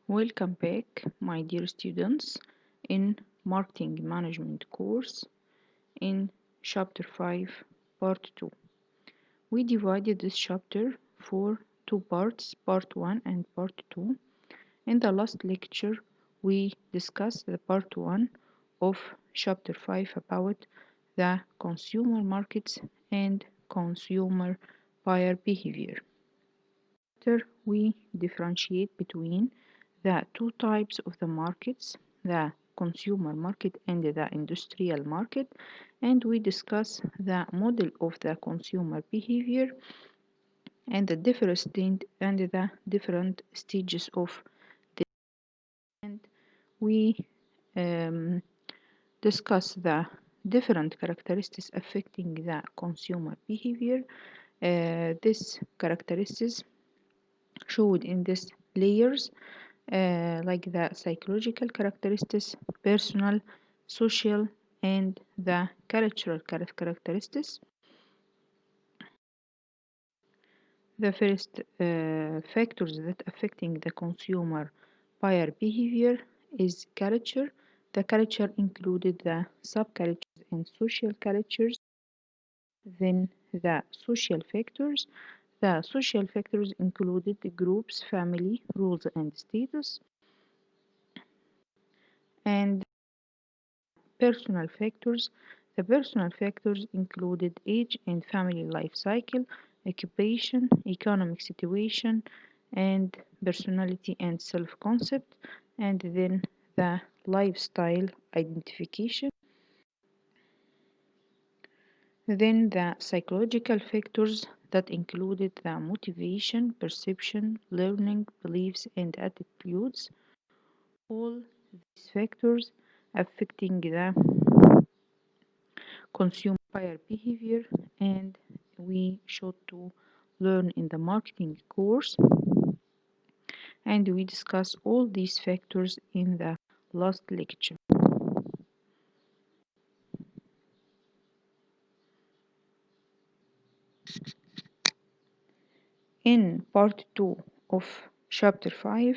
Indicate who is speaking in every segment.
Speaker 1: Welcome back, my dear students, in Marketing Management course in Chapter 5, Part 2. We divided this chapter for two parts, Part 1 and Part 2. In the last lecture, we discussed the Part 1 of Chapter 5 about the consumer markets and consumer buyer behavior. After we differentiate between the two types of the markets, the consumer market and the industrial market, and we discuss the model of the consumer behavior and the different stages of this. And we discuss the different characteristics affecting the consumer behavior. These characteristics showed in these layers, like the psychological characteristics, personal, social, and the cultural characteristics. The first factors that affecting the consumer buyer behavior is culture. The culture included the subcultures and social cultures. Then the social factors. The social factors included the groups, family, rules, and status. And personal factors. The personal factors included age and family life cycle, occupation, economic situation, and personality and self-concept, and then the lifestyle identification. Then the psychological factors that included the motivation, perception, learning, beliefs, and attitudes. All these factors affecting the consumer buyer behavior, and we should to learn in the marketing course, and we discuss all these factors in the last lecture. In part 2 of chapter 5,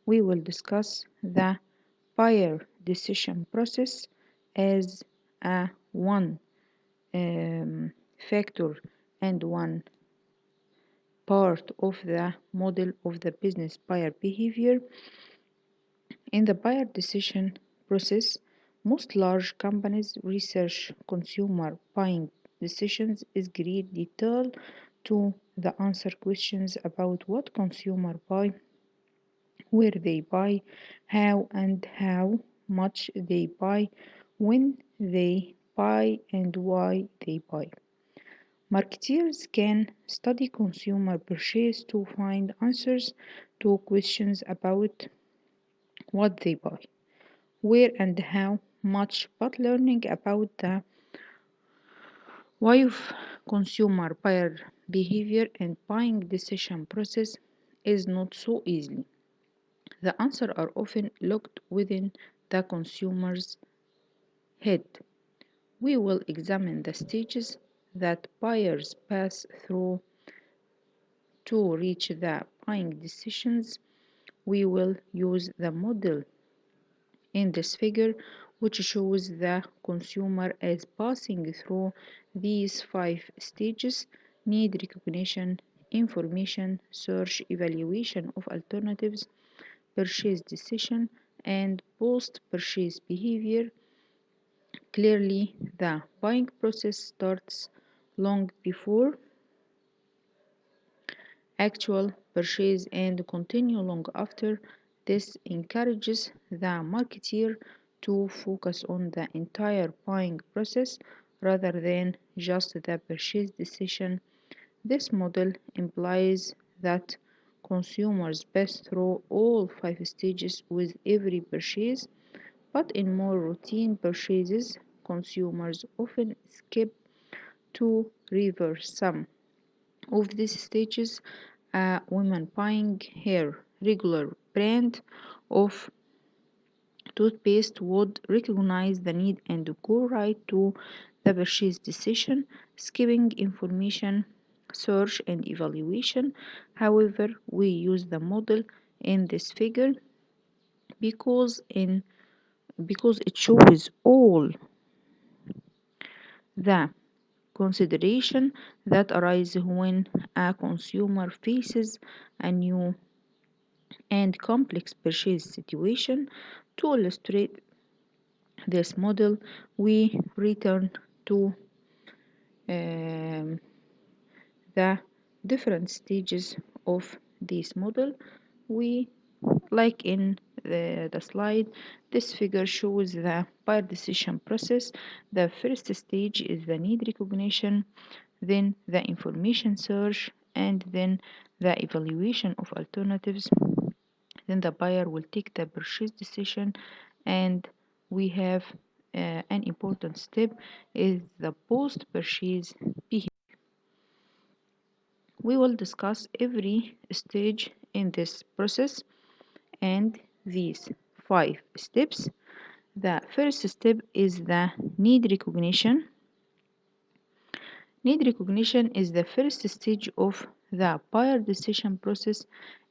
Speaker 1: we will discuss the buyer decision process as a one factor and one part of the model of the business buyer behavior. In the buyer decision process, most large companies research consumer buying decisions in great detail to answer questions about what consumers buy, where they buy, how and how much they buy, when they buy, and why they buy. Marketers can study consumer purchase to find answers to questions about what they buy, where and how much, but learning about the why of consumer buyer behavior and buying decision process is not so easy. The answers are often locked within the consumer's head. We will examine the stages that buyers pass through to reach the buying decisions. We will use the model in this figure, which shows the consumer as passing through these 5 stages: need recognition, information, search, evaluation of alternatives, purchase decision, and post-purchase behavior. Clearly, the buying process starts long before actual purchase and continue long after. This encourages the marketer to focus on the entire buying process rather than just the purchase decision. This model implies that consumers pass through all 5 stages with every purchase, but in more routine purchases, consumers often skip to reverse some of these stages. A woman buying her regular brand of toothpaste would recognize the need and go right to the purchase decision, skipping information, search, and evaluation. However, we use the model in this figure because it shows all the consideration that arise when a consumer faces a new and complex purchase situation. To illustrate this model, we return to um, the different stages of this model. We like in the slide, this figure shows the buyer decision process. The first stage is the need recognition, then the information search, and then the evaluation of alternatives. Then the buyer will take the purchase decision, and we have an important step is the post-purchase behavior. We will discuss every stage in this process and these 5 steps. The first step is the need recognition. Need recognition is the first stage of the buyer decision process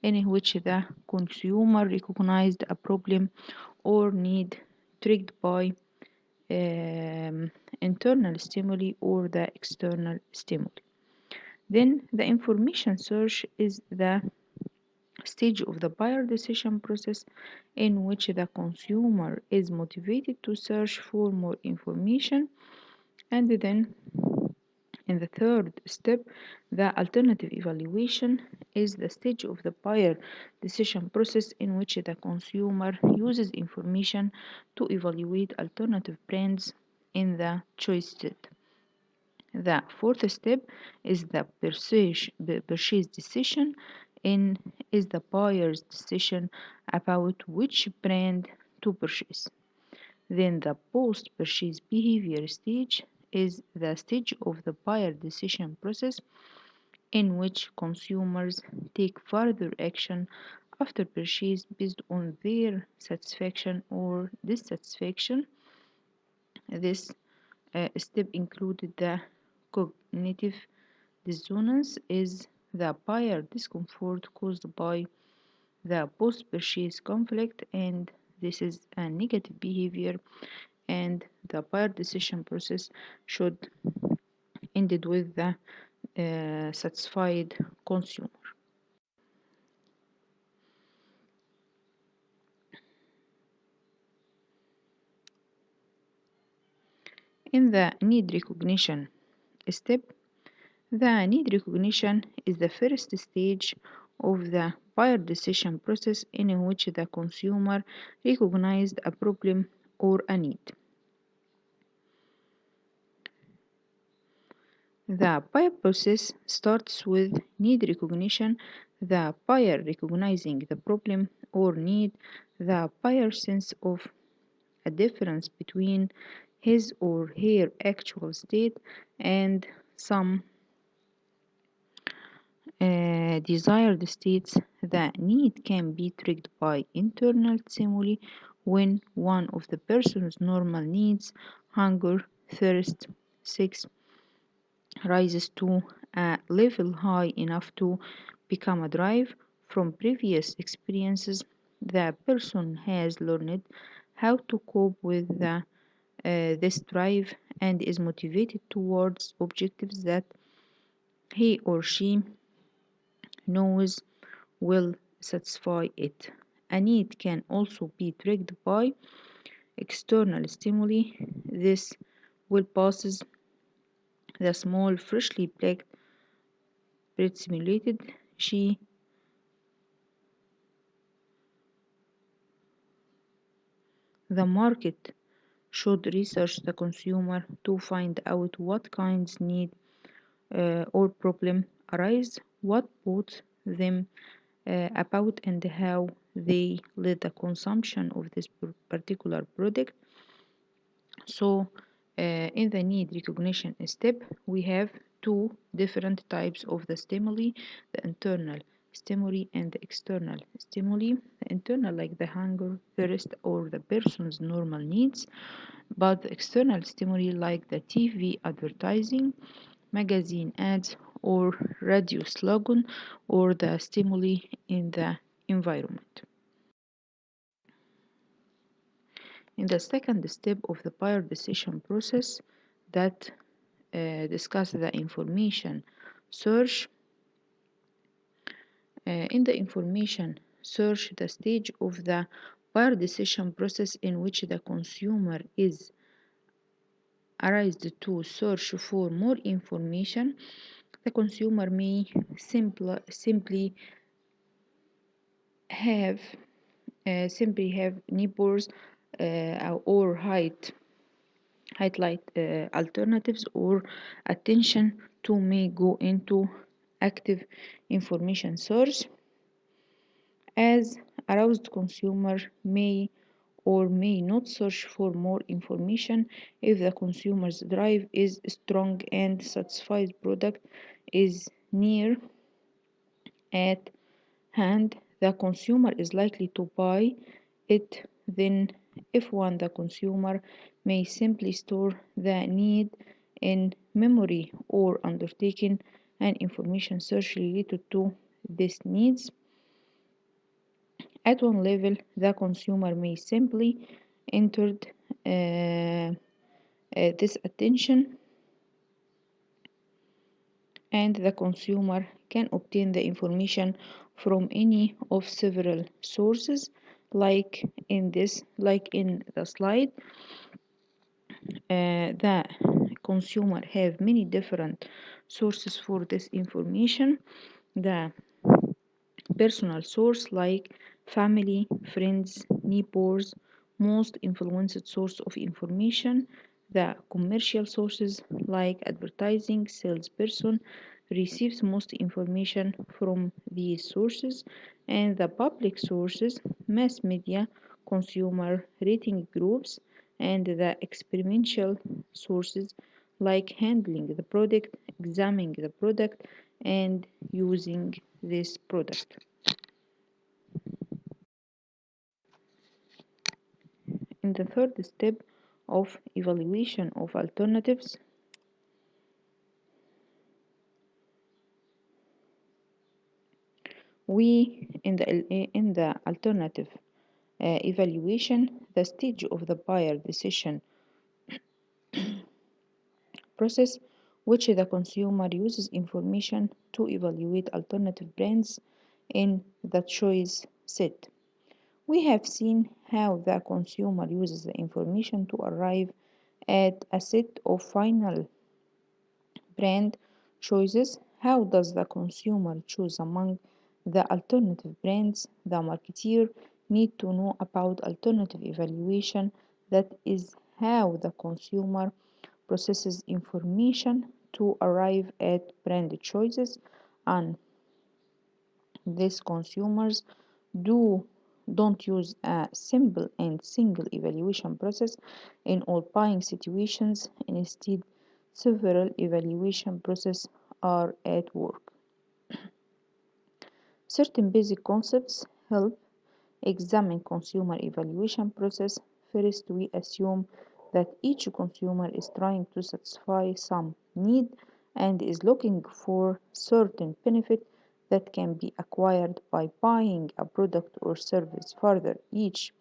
Speaker 1: in which the consumer recognized a problem or need triggered by internal stimuli or the external stimuli. Then the information search is the stage of the buyer decision process in which the consumer is motivated to search for more information. And then in the third step, the alternative evaluation is the stage of the buyer decision process in which the consumer uses information to evaluate alternative brands in the choice set. The fourth step is the purchase decision in is the buyer's decision about which brand to purchase. Then the post-purchase behavior stage is the stage of the buyer decision process in which consumers take further action after purchase based on their satisfaction or dissatisfaction. This step included the cognitive dissonance is the buyer discomfort caused by the post-purchase conflict, and this is a negative behavior, and the buyer decision process should end with the satisfied consumer. In the need recognition step, the need recognition is the first stage of the buyer decision process in which the consumer recognized a problem or a need. The buyer process starts with need recognition, the buyer recognizing the problem or need, the buyer's sense of a difference between his or her actual state and some desired states. The need can be triggered by internal stimuli when one of the person's normal needs, hunger, thirst, sex, rises to a level high enough to become a drive. From previous experiences, the person has learned how to cope with this drive and is motivated towards objectives that he or she knows will satisfy it. A need can also be triggered by external stimuli. This will passes the small freshly baked bread simulated she the market should research the consumer to find out what kinds need or problem arise, what brought them about, and how they led the consumption of this particular product. So in the need recognition step, we have two different types of the stimuli, the internal stimuli and the external stimuli. The internal, like the hunger, thirst, or the person's normal needs, but the external stimuli, like the TV advertising, magazine ads, or radio slogan, or the stimuli in the environment. In the second step of the buyer decision process that discuss the information search. In the information search, the stage of the buyer decision process in which the consumer is asked to search for more information, the consumer may simply have neighbors or highlight alternatives, or attention to may go into active information search, as aroused consumer may or may not search for more information if the consumer's drive is strong and satisfied product is near at hand. The consumer is likely to buy it. Then if one, the consumer may simply store the need in memory or undertaking an information search related to these needs. At one level, the consumer may simply enter this attention, and the consumer can obtain the information from any of several sources, like in the slide. The consumer have many different sources for this information. The personal source, like family, friends, neighbors, most influenced source of information. The commercial sources, like advertising, salesperson, receives most information from these sources. And the public sources, mass media, consumer rating groups, and the experiential sources, like handling the product, examining the product, and using this product. In the third step of evaluation of alternatives, we in the alternative evaluation, the stage of the buyer decision process, which the consumer uses information to evaluate alternative brands in the choice set. We have seen how the consumer uses the information to arrive at a set of final brand choices. How does the consumer choose among the alternative brands? The marketeer need to know about alternative evaluation. That is how the consumer processes information to arrive at brand choices, and these consumers do don't use a simple and single evaluation process in all buying situations. Instead, several evaluation processes are at work. Certain basic concepts help examine consumer evaluation process. First, we assume that each consumer is trying to satisfy some need and is looking for certain benefit that can be acquired by buying a product or service. Further, each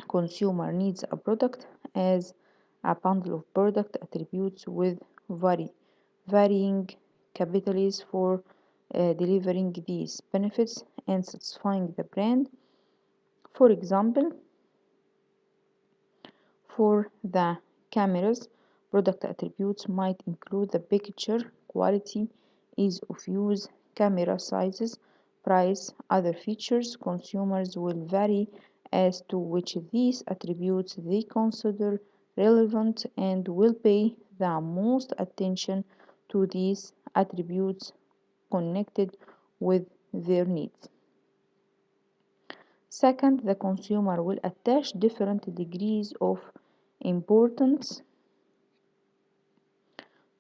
Speaker 1: consumer needs a product as a bundle of product attributes with varying capabilities for delivering these benefits and satisfying the brand. For example, for the cameras, product attributes might include the picture quality, ease of use, camera sizes, price, other features. Consumers will vary as to which these attributes they consider relevant and will pay the most attention to these attributes connected with their needs. Second, the consumer will attach different degrees of importance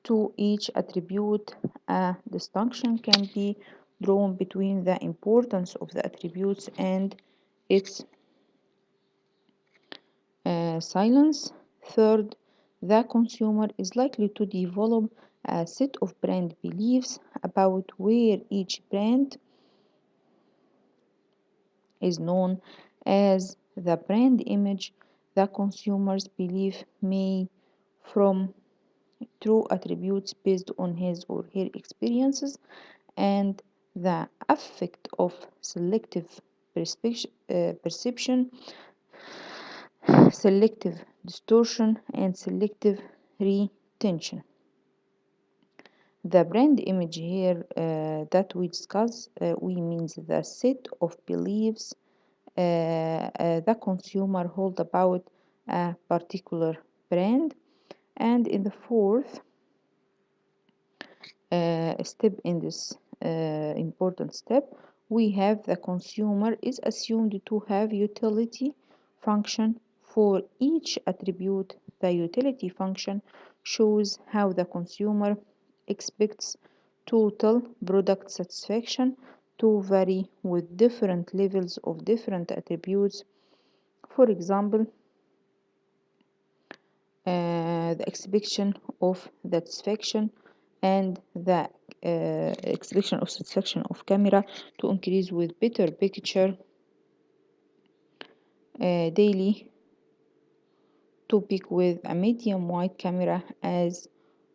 Speaker 1: to each attribute. A distinction can be drawn between the importance of the attributes and its silence. Third, the consumer is likely to develop a set of brand beliefs about where each brand is known as the brand image. the consumer's belief may from true attributes based on his or her experiences, and the effect of selective perception, selective distortion, and selective retention. The brand image here that we discuss, we means the set of beliefs the consumer hold about a particular brand. And in the fourth step in this important step, we have the consumer is assumed to have utility function for each attribute. The utility function shows how the consumer expects total product satisfaction to vary with different levels of different attributes. For example, the expectation of satisfaction and the expectation of satisfaction of camera to increase with better picture daily to pick with a medium wide camera as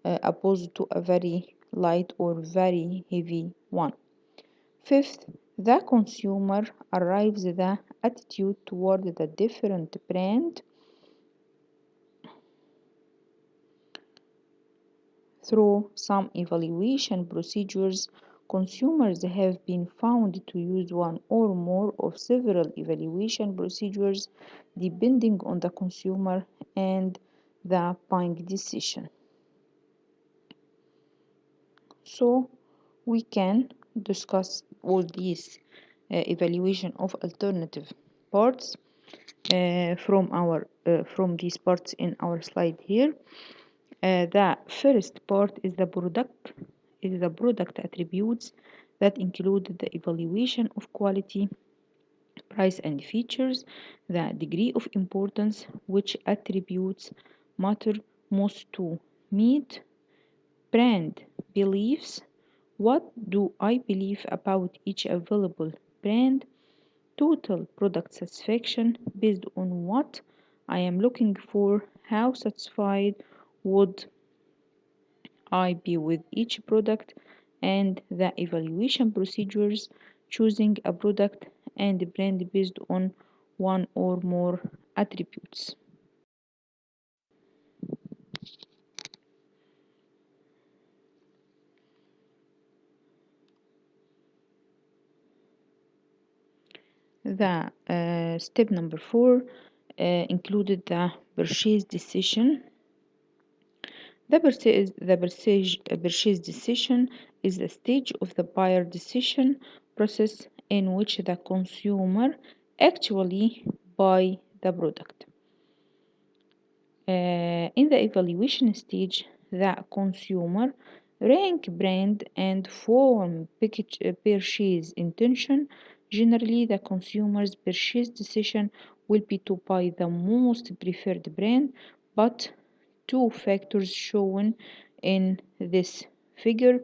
Speaker 1: opposed to a very light or very heavy one. Fifth, the consumer arrives the attitude toward the different brand through some evaluation procedures. Consumers have been found to use one or more of several evaluation procedures depending on the consumer and the buying decision. So we can discuss all these evaluation of alternative parts from these parts in our slide here. The first part is the product attributes that include the evaluation of quality, price and features, the degree of importance, which attributes matter most to meet, brand beliefs, what do I believe about each available brand, total product satisfaction based on what I am looking for, how satisfied would I be with each product, and the evaluation procedures, choosing a product and brand based on one or more attributes. The step number 4 included the purchase decision. The purchase decision is the stage of the buyer decision process in which the consumer actually buy the product. In the evaluation stage, the consumer rank brand and form purchase intention. Generally, the consumer's purchase decision will be to buy the most preferred brand, but two factors shown in this figure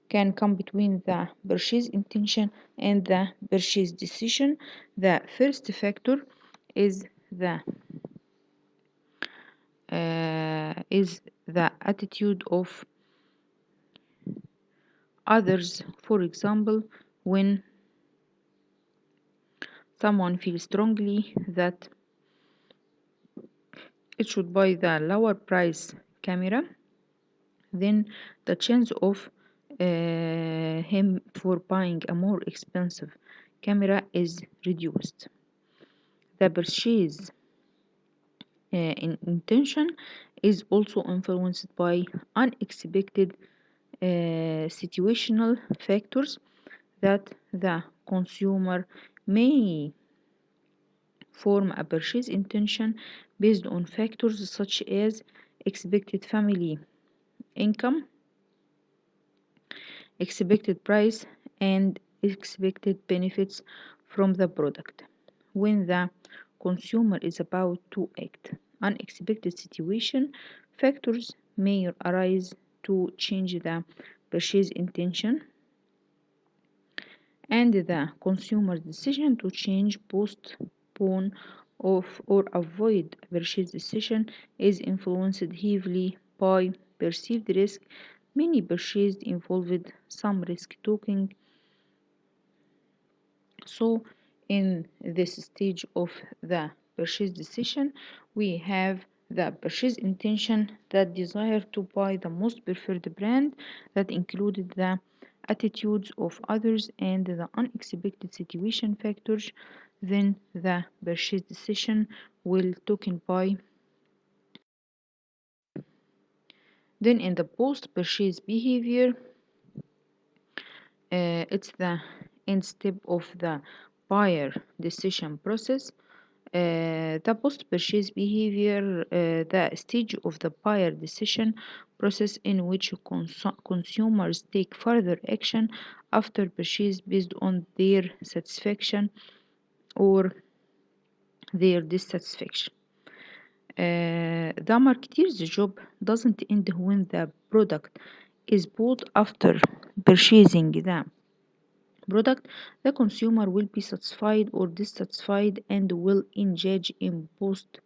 Speaker 1: can come between the purchase intention and the purchase decision. The first factor is the attitude of others. For example, when someone feels strongly that it should buy the lower price camera, then the chance of him for buying a more expensive camera is reduced. The purchase intention is also influenced by unexpected situational factors that the consumer may form a purchase intention based on factors such as expected family income, expected price, and expected benefits from the product. When the consumer is about to act, unexpected situation factors may arise to change the purchase intention, and the consumer's decision to change post postpone or avoid a purchase decision is influenced heavily by perceived risk. Many purchases involved some risk taking. So, in this stage of the purchase decision, we have the purchase intention, that desire to buy the most preferred brand, that included the attitudes of others and the unexpected situation factors. Then the purchase decision will taken by. Then in the post-purchase behavior, it's the end step of the buyer decision process. The post-purchase behavior, the stage of the buyer decision process in which consumers take further action after purchase based on their satisfaction or their dissatisfaction. The marketeer's job doesn't end when the product is bought. After purchasing the product, the consumer will be satisfied or dissatisfied and will engage in post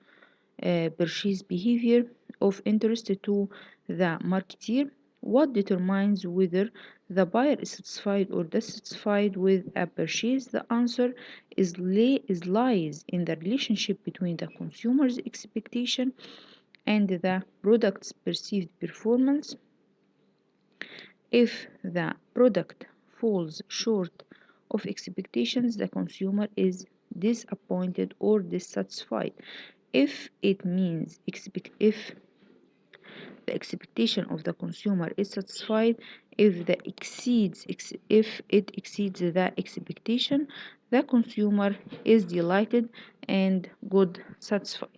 Speaker 1: purchase behavior of interest to the marketeer. What determines whether the buyer is satisfied or dissatisfied with a purchase? The answer is lies in the relationship between the consumer's expectation and the product's perceived performance. If the product falls short of expectations, the consumer is disappointed or dissatisfied. If it means if the expectation of the consumer is satisfied, if it exceeds the expectation, the consumer is delighted and good satisfied.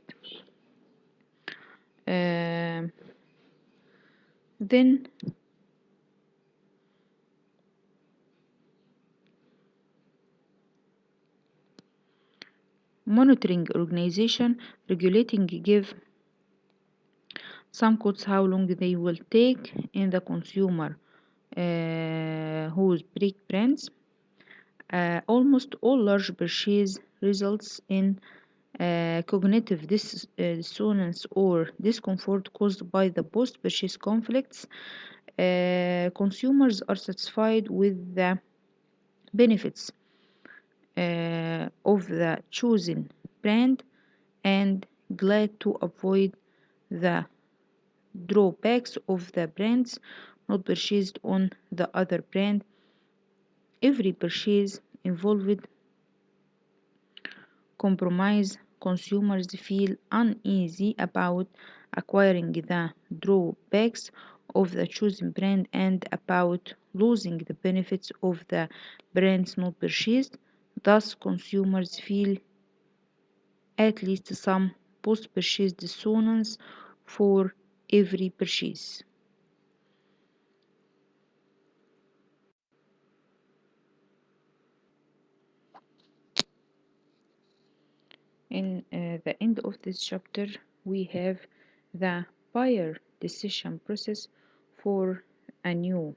Speaker 1: Then monitoring organization regulating give some codes how long they will take in the consumer whose break brands. Almost all large purchase results in cognitive dissonance or discomfort caused by the post-purchase conflicts. Consumers are satisfied with the benefits of the chosen brand and glad to avoid the drawbacks of the brands not purchased on the other brand. Every purchase involved compromise. Consumers feel uneasy about acquiring the drawbacks of the chosen brand and about losing the benefits of the brands not purchased. Thus, consumers feel at least some post-purchase dissonance for every purchase. In the end of this chapter, we have the buyer decision process for a new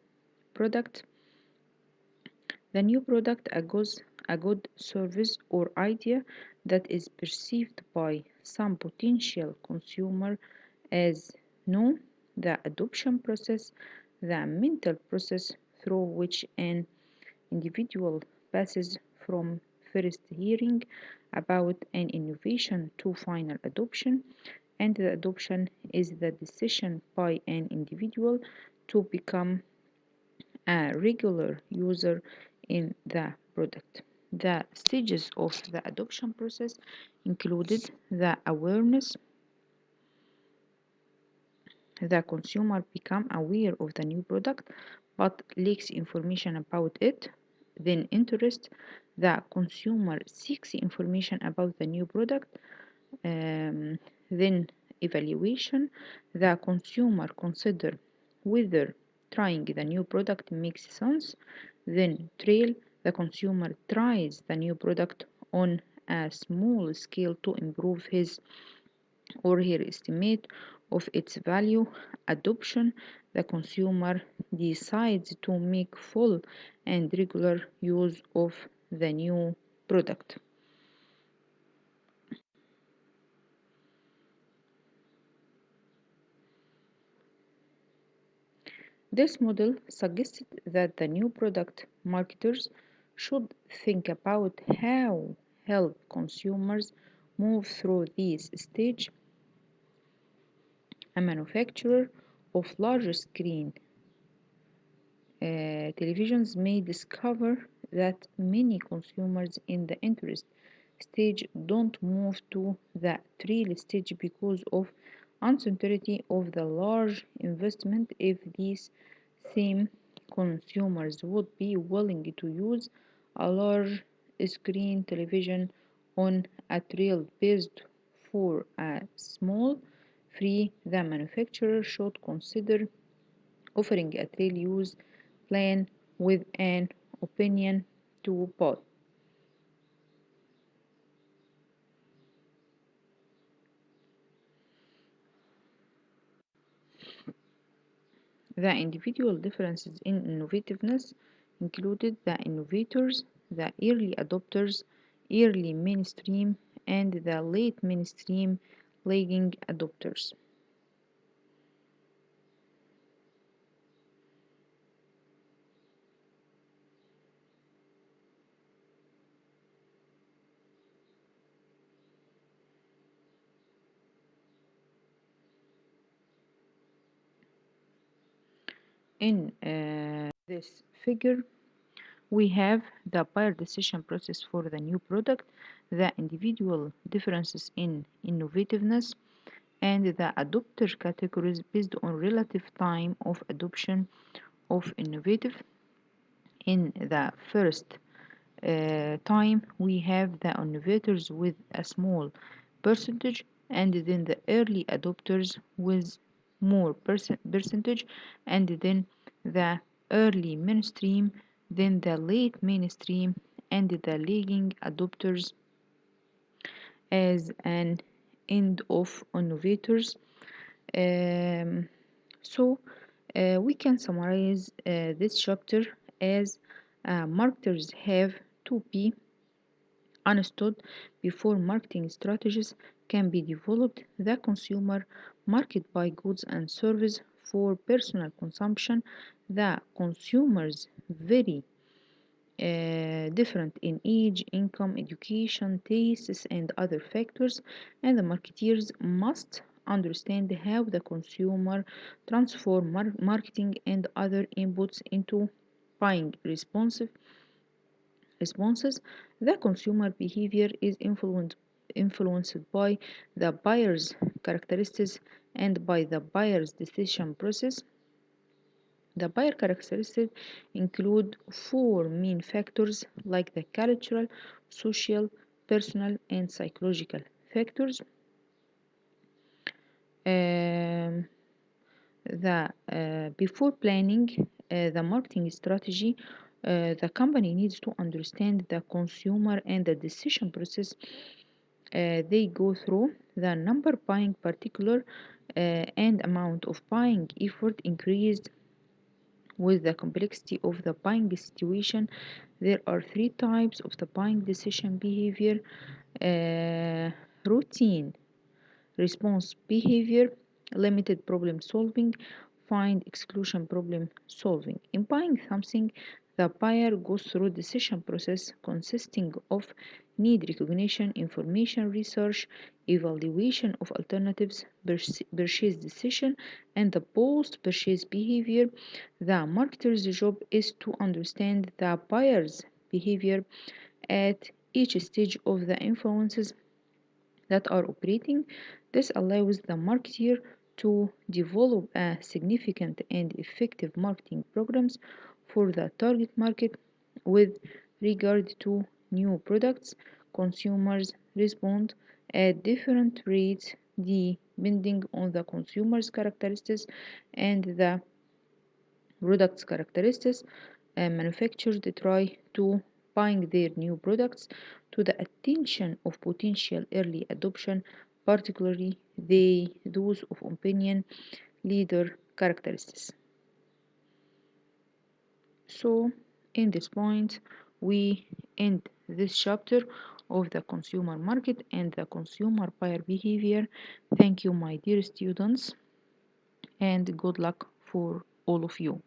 Speaker 1: product. The new product, a good service or idea that is perceived by some potential consumer as new. The adoption process, the mental process through which an individual passes from first hearing about an innovation to final adoption, and the adoption is the decision by an individual to become a regular user in the product. The stages of the adoption process included the awareness. The consumer become aware of the new product but lacks information about it. Then interest. The consumer seeks information about the new product. Then evaluation. The consumer consider whether trying the new product makes sense. Then trial. The consumer tries the new product on a small scale to improve his or her estimate of its value. Adoption. The consumer decides to make full and regular use of the new product. This model suggested that the new product marketers should think about how help consumers move through this stage. A manufacturer of large screen televisions may discover that many consumers in the interest stage don't move to the trial stage because of uncertainty of the large investment. If these same consumers would be willing to use a large screen television on a trial based for a small free, the manufacturer should consider offering a trial use plan with an opinion to buy. The individual differences in innovativeness included the innovators, the early adopters, early mainstream, and the late mainstream lagging adopters. In this figure, we have the buyer decision process for the new product, the individual differences in innovativeness, and the adopter categories based on relative time of adoption of innovative. In the first time, we have the innovators with a small percentage, and then the early adopters with more percentage, and then the early mainstream, then the late mainstream, and the lagging adopters as an end of innovators. Um, so we can summarize this chapter as marketers have to be understood before marketing strategies can be developed. The consumer market buy goods and services for personal consumption. The consumers vary different in age, income, education, tastes, and other factors, and the marketeers must understand how the consumer transform marketing and other inputs into buying responses. The consumer behavior is influenced by the buyer's characteristics and by the buyer's decision process. The buyer characteristics include four main factors like the cultural, social, personal, and psychological factors. Um, Before planning the marketing strategy, the company needs to understand the consumer and the decision process they go through. The number buying particular and amount of buying effort increased with the complexity of the buying situation. There are three types of the buying decision behavior: uh, routine response behavior, limited problem solving, find exclusion problem solving. In buying something, the buyer goes through decision process consisting of need recognition, information research, evaluation of alternatives, purchase decision, and the post-purchase behavior. The marketer's job is to understand the buyer's behavior at each stage of the influences that are operating. This allows the marketer to develop a significant and effective marketing programs for the target market. With regard to new products, consumers respond at different rates depending on the consumer's characteristics and the product's characteristics. Manufacturers try to bring their new products to the attention of potential early adoption, particularly those of opinion leader characteristics. So, in this point, we end this chapter of the consumer market and the consumer buyer behavior. Thank you, my dear students, and good luck for all of you.